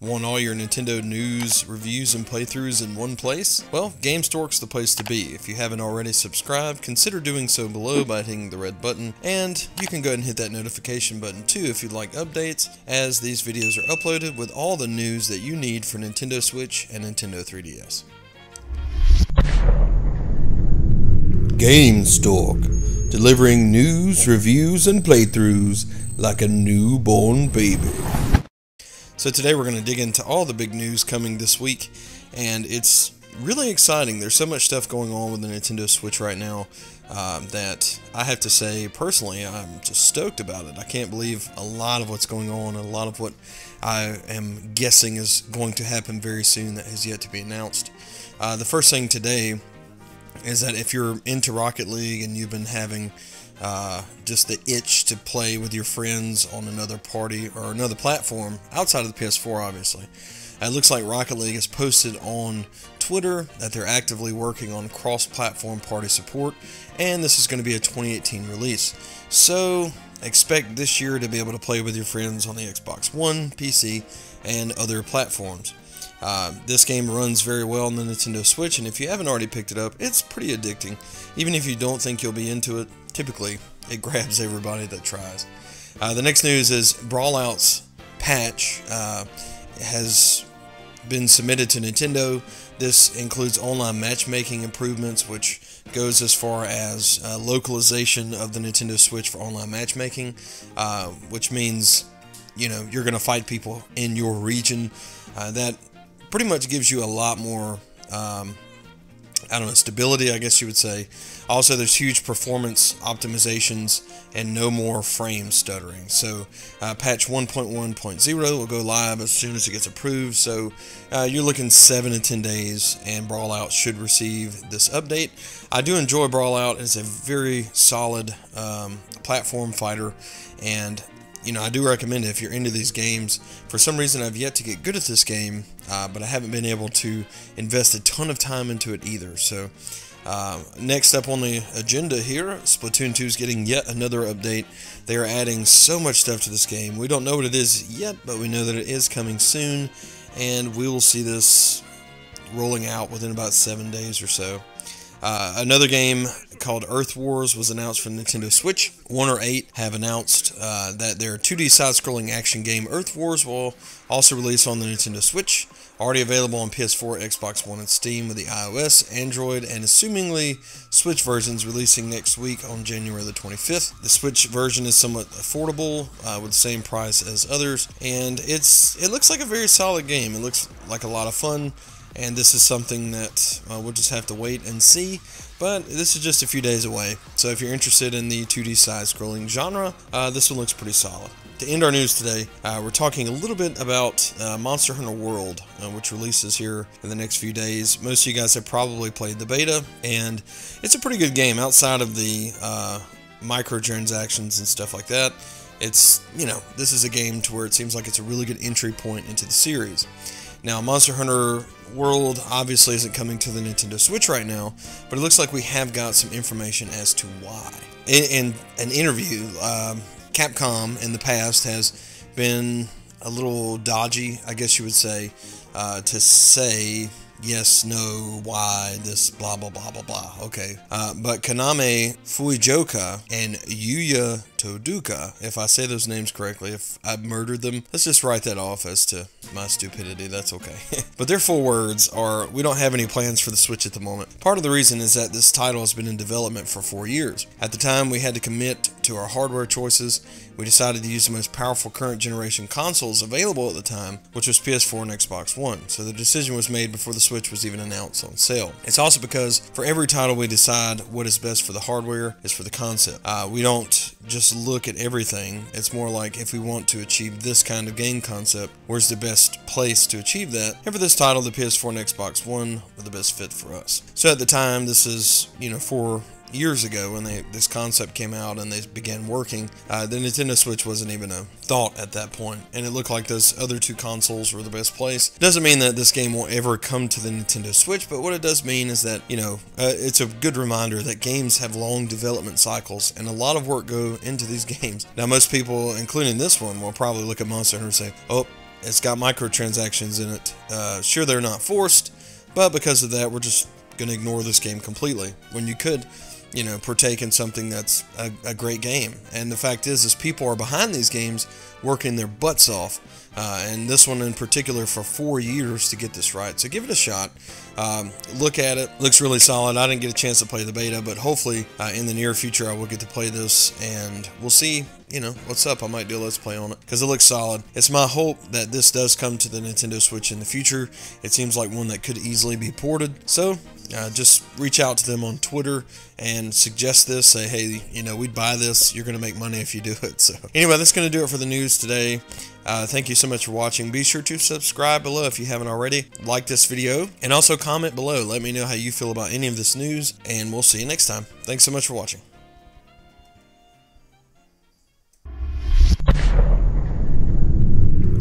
Want all your Nintendo news, reviews, and playthroughs in one place? Well, Gamestork's the place to be. If you haven't already subscribed, consider doing so below by hitting the red button, and you can go ahead and hit that notification button too if you'd like updates, as these videos are uploaded with all the news that you need for Nintendo Switch and Nintendo 3DS. Gamestork, delivering news, reviews, and playthroughs like a newborn baby. So today we're going to dig into all the big news coming this week, and it's really exciting. There's so much stuff going on with the Nintendo Switch right now that I have to say, personally, I'm just stoked about it. I can't believe a lot of what's going on, and a lot of what I am guessing is going to happen very soon that has yet to be announced. The first thing today is that if you're into Rocket League and you've been having just the itch to play with your friends on another party or another platform outside of the PS4, obviously, it looks like Rocket League has posted on Twitter that they're actively working on cross-platform party support, and this is going to be a 2018 release. So expect this year to be able to play with your friends on the Xbox One, PC, and other platforms. This game runs very well on the Nintendo Switch, and if you haven't already picked it up, it's pretty addicting. Even if you don't think you'll be into it, typically it grabs everybody that tries. The next news is Brawlout's patch has been submitted to Nintendo. This includes online matchmaking improvements, which goes as far as localization of the Nintendo Switch for online matchmaking, which means, you know, you're going to fight people in your region. That pretty much gives you a lot more, I don't know, stability, I guess you would say. Also, there's huge performance optimizations and no more frame stuttering. So, patch 1.1.0 will go live as soon as it gets approved. So, you're looking 7 to 10 days, and Brawlout should receive this update. I do enjoy Brawlout. It's a very solid platform fighter, and you know, I do recommend it if you're into these games. For some reason, I've yet to get good at this game, but I haven't been able to invest a ton of time into it either. So, next up on the agenda here, Splatoon 2 is getting yet another update. They are adding so much stuff to this game. We don't know what it is yet, but we know that it is coming soon, and we will see this rolling out within about 7 days or so. Another game called Earth Wars was announced for Nintendo Switch. 1 or 8 have announced that their 2D side-scrolling action game Earth Wars will also release on the Nintendo Switch. Already available on PS4, Xbox One, and Steam with the iOS, Android, and assumingly Switch versions releasing next week on January the 25th. The Switch version is somewhat affordable with the same price as others, and it looks like a very solid game. It looks like a lot of fun. And this is something that we'll just have to wait and see. But this is just a few days away. So if you're interested in the 2D side-scrolling genre, this one looks pretty solid. To end our news today, we're talking a little bit about Monster Hunter World, which releases here in the next few days. Most of you guys have probably played the beta, and it's a pretty good game outside of the microtransactions and stuff like that. It's, you know, this is a game to where it seems like it's a really good entry point into the series. Now, Monster Hunter World obviously isn't coming to the Nintendo Switch right now, but it looks like we have got some information as to why. In an interview, Capcom in the past has been a little dodgy, I guess you would say, to say yes, no, why, this, blah, blah, blah, blah, blah. Okay. But Kaname Fujioka and Yuya Toduka, if I say those names correctly, if I murdered them, let's just write that off as to my stupidity. That's okay. But their full words are, we don't have any plans for the Switch at the moment. Part of the reason is that this title has been in development for 4 years. At the time, we had to commit to our hardware choices. We decided to use the most powerful current generation consoles available at the time, which was PS4 and Xbox One. So the decision was made before the Switch was even announced on sale. It's also because for every title we decide what is best for the hardware is for the concept. We don't just look at everything. It's more like, if we want to achieve this kind of game concept, where's the best place to achieve that? And for this title, the PS4 and Xbox One were the best fit for us. So at the time, this is, you know, 4 years ago when this concept came out and they began working, the Nintendo Switch wasn't even a thought at that point, and it looked like those other two consoles were the best place. Doesn't mean that this game will ever come to the Nintendo Switch, but what it does mean is that, you know, it's a good reminder that games have long development cycles, and a lot of work go into these games. Now, most people, including this one, will probably look at Monster Hunter and say, oh, it's got microtransactions in it. Sure, they're not forced, but because of that, we're just going to ignore this game completely, when you could, you know, partake in something that's a great game. And the fact is people are behind these games working their butts off, and this one in particular for 4 years to get this right. So give it a shot. Look at it. Looks really solid. I didn't get a chance to play the beta, but hopefully in the near future I will get to play this, and we'll see, you know, what's up. I might do a Let's Play on it because it looks solid. It's my hope that this does come to the Nintendo Switch in the future. It seems like one that could easily be ported. So just reach out to them on Twitter and suggest this. Say, hey, you know, we'd buy this. You're going to make money if you do it. So anyway, that's going to do it for the news today. Thank you so much for watching. Be sure to subscribe below if you haven't already. Like this video, and also comment below. Let me know how you feel about any of this news, and we'll see you next time. Thanks so much for watching.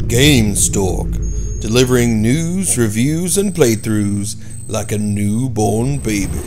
Gamestork, delivering news, reviews, and playthroughs like a newborn baby.